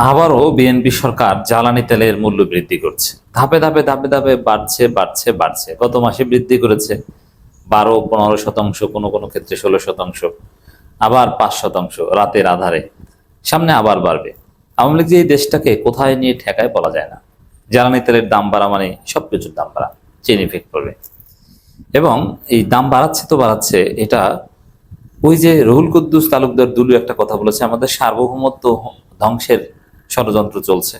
আবারও বিএনপি সরকার জ্বালানি তেলের মূল্য বৃদ্ধি করছে। ধাপে ধাপে ধাপে ধাপে বাড়ছে বাড়ছে বাড়ছে। গত মাসে বৃদ্ধি করেছে 12-15%, কোনো কোনো ক্ষেত্রে 16%, আবার 5%, রাতের আধারে। সামনে আবার বাড়বে। আওয়ামী লীগ যে এই দেশটাকে কোথায় নিয়ে ঠেকায় বলা যায় না। জ্বালানি তেলের দাম বাড়া মানে সবকিছুর দাম বাড়া, চেইন ইফেক্ট পড়বে। এবং এই দাম বাড়াচ্ছে তো বাড়াচ্ছে, এটা ওই যে রুহুল কুদ্দুস তালুকদার দুলু একটা কথা বলেছে, আমাদের সার্বভৌমত্ব ধ্বংসের ষড়যন্ত্র চলছে।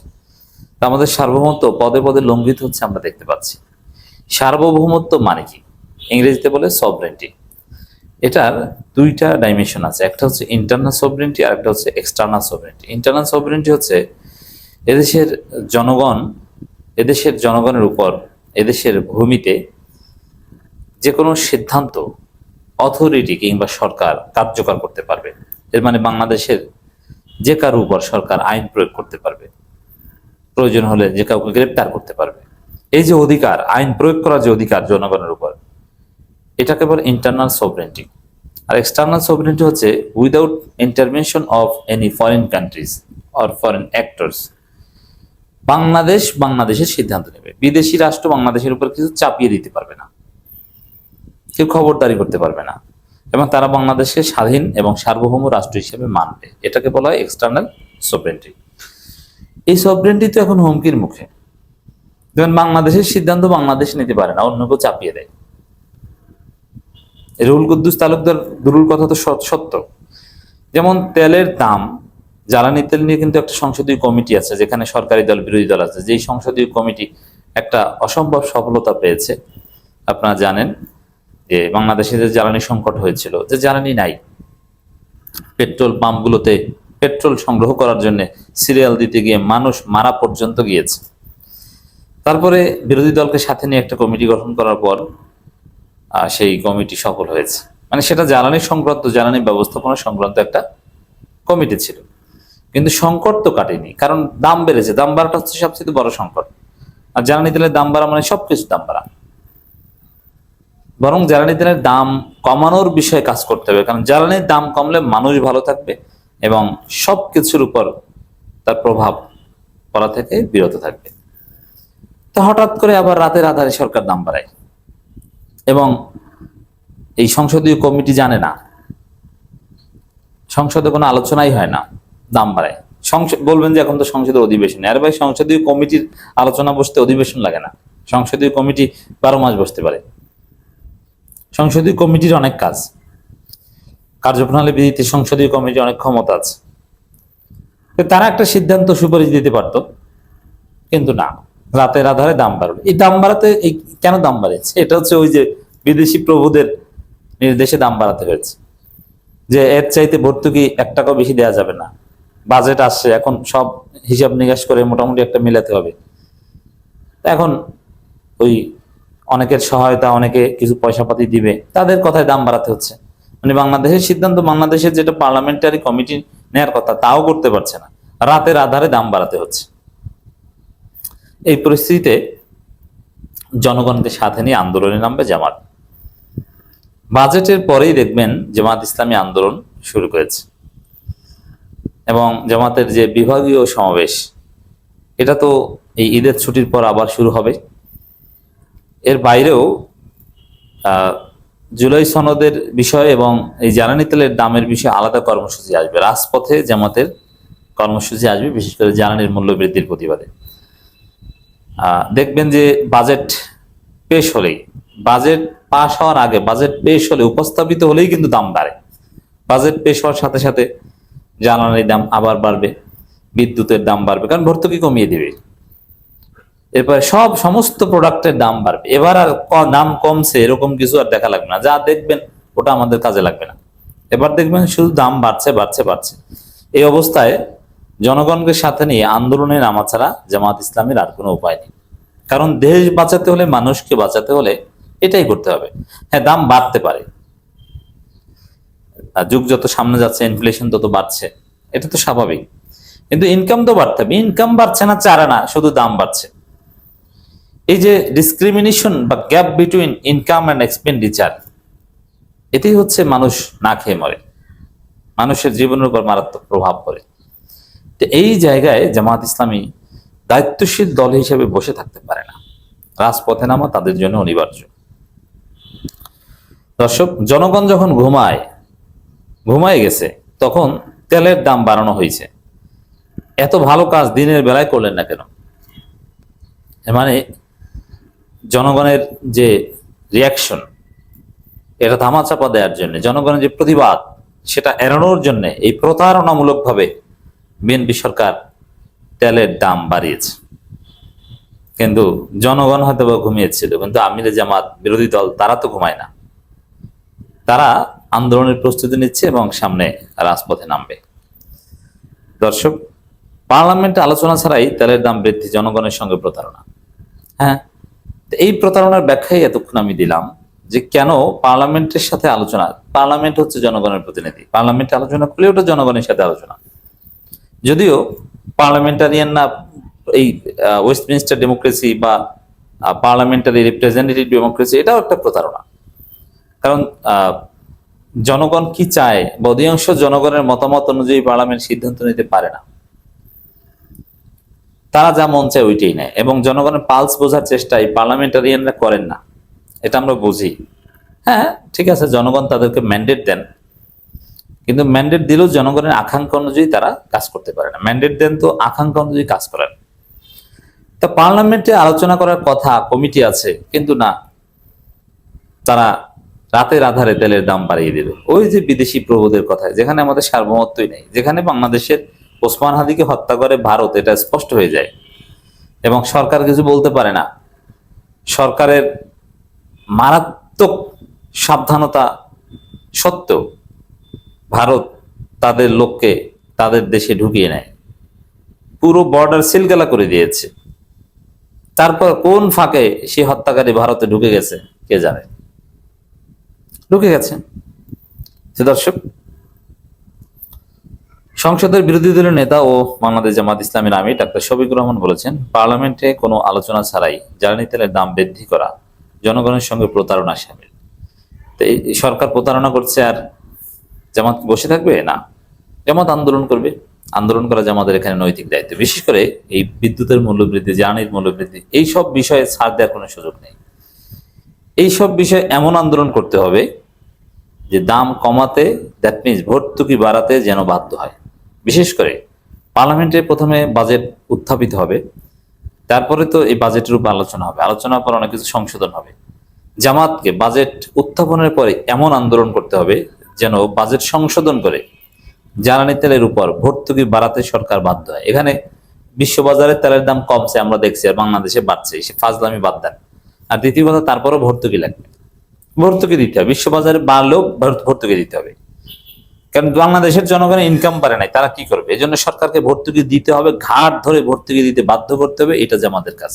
তা আমাদের সার্বভৌমত্ব পদে পদে লঙ্ঘিত হচ্ছে, আমরা দেখতে পাচ্ছি। সার্বভৌমত্ব মানে কি? ইংরেজিতে বলে সভরেন্টি। এটার দুইটা ডাইমেনশন আছে, একটা হচ্ছে ইন্টারনাল সভরেন্টি আর একটা হচ্ছে এক্সটার্নাল সভরেন্টি। ইন্টারনাল সভরেন্টি হচ্ছে এদেশের জনগণ, এদেশের জনগণের উপর এদেশের ভূমিতে যে কোনো সিদ্ধান্ত অথরিটি কিংবা সরকার কার্যকর করতে পারবে। এর মানে বাংলাদেশের যে কারো উপর সরকার আইন প্রয়োগ করতে পারবে, প্রয়োজন হলে যে কাউকে গ্রেপ্তার করতে পারবে। এই যে অধিকার, আইন প্রয়োগ করার যে অধিকার জনগণের উপর, এটাকে বলে ইন্টারনাল সভরেন্টি। আর এক্সটার্নাল সভরেন্টি হচ্ছে without intervention of any foreign countries or foreign actors. Bangladesh বাংলাদেশের সিদ্ধান্ত নেবে, বিদেশি রাষ্ট্র বাংলাদেশের উপর কিছু চাপিয়ে দিতে পারবে না, কেউ খবরদারি করতে পারবে না, এবং তারা বাংলাদেশকে স্বাধীন এবং সার্বভৌম রাষ্ট্র হিসেবে মানবে। এটাকে বলা হয় এক্সটার্নাল সভরেন্টি। এই সভরেন্টি তো এখন হুমকির মুখে। যেমন বাংলাদেশের সিদ্ধান্ত বাংলাদেশ নিতে পারে না, অন্য কেউ চাপিয়ে দেয়। রুহুল কুদ্দুস তালুকদার দুলুর কথা তো সত্য। যেমন তেলের দাম, জ্বালানি তেল নিয়ে কিন্তু একটা সংসদীয় কমিটি আছে, যেখানে সরকারি দল বিরোধী দল আছে। যেই সংসদীয় কমিটি একটা অসম্ভব সফলতা পেয়েছে। আপনারা জানেন যে বাংলাদেশে যে জ্বালানি সংকট হয়েছিল, যে জ্বালানি নাই, পেট্রোল পাম্পগুলোতে পেট্রোল সংগ্রহ করার জন্য সিরিয়াল দিতে গিয়ে মানুষ মারা পর্যন্ত গিয়েছে। তারপরে বিরোধী দলকে সাথে নিয়ে একটা কমিটি গঠন করার পর সেই কমিটি সফল হয়েছে। মানে সেটা জ্বালানি সংক্রান্ত, জ্বালানি ব্যবস্থাপনা সংক্রান্ত একটা কমিটি ছিল। কিন্তু সংকট তো কাটেনি, কারণ দাম বেড়েছে। দাম বাড়াটা হচ্ছে সবচেয়ে বড় সংকট। আর জ্বালানি তেলের দাম বাড়া মানে সবকিছু দাম বাড়া। বরং জ্বালানি তেলের দাম কমানোর বিষয়ে কাজ করতে হবে, কারণ জ্বালানির দাম কমলে মানুষ ভালো থাকবে এবং সবকিছুর উপর তার প্রভাব পড়া থেকে বিরত থাকবে। তো হঠাৎ করে আবার রাতের আধারে সরকার দাম বাড়ায়, এবং এই সংসদীয় কমিটি জানে না, সংসদে কোনো আলোচনাই হয় না, দাম বাড়ায়। সংসদ বলবেন যে এখন তো সংসদের অধিবেশন, আর ভাই সংসদীয় কমিটির আলোচনা বসতে অধিবেশন লাগে না। সংসদীয় কমিটি 12 মাস বসতে পারে। সংসদীয় কমিটির অনেক কাজ, কার্যপ্রণালী বিধিতে সংসদীয় কমিটির অনেক ক্ষমতা আছে। তারা একটা সিদ্ধান্ত সুপারিশ দিতে পারত, কিন্তু না, রাতের আধারে দাম বাড়বে। এই দাম বাড়াতে এই কেন দাম বাড়েছে? এটা হচ্ছে ওই যে বিদেশি প্রভুদের নির্দেশে দাম বাড়াতে হয়েছে, যে এর চাইতে ভর্তুকি 1 টাকাও বেশি দেওয়া যাবে না। বাজেট আসছে, এখন সব হিসাব নিকাশ করে মোটামুটি একটা মিলাতে হবে। এখন ওই অনেকের সহায়তা, অনেকে কিছু পয়সা পাতি দিবে, তাদের কথায় দাম বাড়াতে হচ্ছে। মানে বাংলাদেশের সিদ্ধান্ত, বাংলাদেশের যেটা পার্লামেন্টারি কমিটি নেয়ার কথা, তাও করতে পারছে না, রাতের আধারে দাম বাড়াতে হচ্ছে। এই পরিস্থিতিতে জনগণকে সাথে নিয়ে আন্দোলনে নামবে জামাত। বাজেটের পরেই দেখবেন জামাত ইসলামী আন্দোলন শুরু করেছে, এবং জামাতের যে বিভাগীয় সমাবেশ, এটা তো এই ঈদের ছুটির পর আবার শুরু হবে। এর বাইরেও জুলাই সনদের বিষয় এবং এই জ্বালানি তেলের দামের বিষয়ে আলাদা কর্মসূচি আসবে। রাজপথে জামাতের কর্মসূচি আসবে, বিশেষ করে জ্বালানির মূল্য বৃদ্ধির প্রতিবাদে। দেখবেন যে বাজেট পেশ হলেই, বাজেট পাশ হওয়ার আগে, বাজেট পেশ হলে, উপস্থাপিত হলেই কিন্তু দাম বাড়ে। বাজেট পেশ হওয়ার সাথে সাথে জ্বালানির দাম আবার বাড়বে, বিদ্যুতের দাম বাড়বে, কারণ ভর্তুকি কমিয়ে দিবে। এরপরে সমস্ত প্রোডাক্টের দাম বাড়বে। এবার আর দাম কমছে এরকম কিছু আর দেখা লাগবে না, যা দেখবেন ওটা আমাদের কাজে লাগবে না। এবার দেখবেন শুধু দাম বাড়ছে বাড়ছে বাড়ছে। এই অবস্থায় জনগণকে সাথে নিয়ে আন্দোলনে নামা ছাড়া জামাত ইসলামের আর কোনো উপায় নেই। কারণ দেশ বাঁচাতে হলে, মানুষকে বাঁচাতে হলে এটাই করতে হবে। হ্যাঁ, দাম বাড়তে পারে, যুগ যত সামনে যাচ্ছে ইনফ্লেশন তত বাড়ছে, এটা তো স্বাভাবিক। কিন্তু ইনকাম তো বাড়তে হবে। ইনকাম বাড়ছে না চারা না, শুধু দাম বাড়ছে। এই যে ডিসক্রিমিনেশন বা gap between income and expenditure, এতেই হচ্ছে মানুষ না খেয়ে মরে, মানুষের জীবনের উপর মারাত্মক প্রভাব পড়ে। তো এই জায়গায় জামাত ইসলামী দায়িত্বশীল দল হিসেবে বসে থাকতে পারে না, রাজপথে নামা তাদের জন্য অনিবার্য। দর্শক, জনগণ যখন ঘুমায় গেছে, তখন তেলের দাম বাড়ানো হয়েছে। এত ভালো কাজ দিনের বেলায় করলেন না কেন? মানে জনগণের যে রিয়াকশন, এটা ধামাচাপা দেওয়ার জন্য, জনগণের যে প্রতিবাদ, সেটা এড়ানোর জন্য এই প্রতারণামূলক ভাবে বিএনপি সরকার তেলের দাম বাড়িয়েছে। কিন্তু জনগণ হয়তো বা ঘুমিয়েছিল, কিন্তু আমিরে জামাত বিরোধী দল তারা তো ঘুমায় না, তারা আন্দোলনের প্রস্তুতি নিচ্ছে এবং সামনে রাজপথে নামবে। দর্শক, পার্লামেন্টে আলোচনা ছাড়াই তেলের দাম বৃদ্ধি জনগণের সঙ্গে প্রতারণা। হ্যাঁ, এই প্রতারণার ব্যাখ্যাই এতক্ষণ আমি দিলাম, যে কেন পার্লামেন্টের সাথে আলোচনা। পার্লামেন্ট হচ্ছে জনগণের প্রতিনিধি, পার্লামেন্টে আলোচনা করলে ওটা জনগণের সাথে আলোচনা। যদিও পার্লামেন্টারিয়ান না, এই ওয়েস্টমিনিস্টার ডেমোক্রেসি বা পার্লামেন্টারি রিপ্রেজেন্টেটিভ ডেমোক্রেসি, এটাও একটা প্রতারণা। কারণ জনগণ কি চায় বা অধিকাংশ জনগণের মতামত অনুযায়ী পার্লামেন্ট সিদ্ধান্ত নিতে পারে না, তারা যা মন চায় ওইটাই নেয়। এবং জনগণের পালস বোঝার চেষ্টা এই পার্লামেন্টারিয়ানরা করেন না, এটা আমরা বুঝি। হ্যাঁ, ঠিক আছে, জনগণ তাদেরকে ম্যান্ডেট দেন, কিন্তু ম্যান্ডেট দিলেও জনগণের আকাঙ্ক্ষা অনুযায়ী তারা কাজ করতে পারে না। ম্যান্ডেট দেন তো আকাঙ্ক্ষা অনুযায়ী কাজ করেন। তা পার্লামেন্টে আলোচনা করার কথা, কমিটি আছে, কিন্তু না, তারা রাতের আধারে তেলের দাম বাড়িয়ে দিল। ওই যে বিদেশি প্রভুদের কথায়, যেখানে আমাদের সার্বভৌমত্বই নেই, যেখানে বাংলাদেশের ওসমান হাদিকে হত্যা করে ভারত, এটা স্পষ্ট হয়ে যায় এবং সরকার কিছু বলতে পারে না। সরকারের মারাত্মক সাবধানতা সত্ত্বেও ভারত তাদের লোককে তাদের দেশে ঢুকিয়ে নেয়, পুরো বর্ডার সিলগালা করে দিয়েছে। তারপর কোন ফাঁকে সে হত্যাকারী ভারতে ঢুকে গেছে কে জানে, ঢুকে গেছে। দর্শক, সংসদের বিরোধী দলের নেতা ও বাংলাদেশ জামাত ইসলামীর আমির ডাক্তার শফিকুর রহমান বলেছেন, পার্লামেন্টে কোনো আলোচনা ছাড়াই জ্বালানি তেলের দাম বৃদ্ধি করা জনগণের সঙ্গে প্রতারণা শামিল। তো এই সরকার প্রতারণা করছে, আর জামাত বসে থাকবে না? জামাত আন্দোলন করবে। আন্দোলন করা জামাতের এখানে নৈতিক দায়িত্ব। বিশেষ করে এই বিদ্যুতের মূল্য বৃদ্ধি, জ্বালানির মূল্য বৃদ্ধি, এই সব বিষয়ে ছাড় দেওয়ার কোনো সুযোগ নেই। এই সব বিষয়ে এমন আন্দোলন করতে হবে যে দাম কমাতে, দ্যাট মিনস ভর্তুকি বাড়াতে যেন বাধ্য হয়। বিশেষ করে পার্লামেন্টে প্রথমে বাজেট উত্থাপিত হবে, তারপরে তো এই বাজেটের উপর আলোচনা হবে, আলোচনার পর অনেক কিছু সংশোধন হবে। জামাতকে বাজেট উত্থাপনের পরে এমন আন্দোলন করতে হবে যেন বাজেট সংশোধন করে জ্বালানি তেলের উপর ভর্তুকি বাড়াতে সরকার বাধ্য হয়। এখানে বিশ্ববাজারে তেলের দাম কমছে আমরা দেখছি, আর বাংলাদেশে বাড়ছে, সে ফাজলামি বাদ দেন। আর দ্বিতীয় কথা, তারপরও ভর্তুকি লাগবে, ভর্তুকি দিতে হবে। বিশ্ববাজারে বাড়লেও ভর্তুকি দিতে হবে, কারণ বাংলাদেশের জনগণের ইনকাম পারে নাই, তারা কি করবে? এই জন্য সরকারকে ভর্তুকি দিতে হবে, ঘাট ধরে ভর্তুকি দিতে বাধ্য করতে হবে। এটা যে আমাদের কাজ।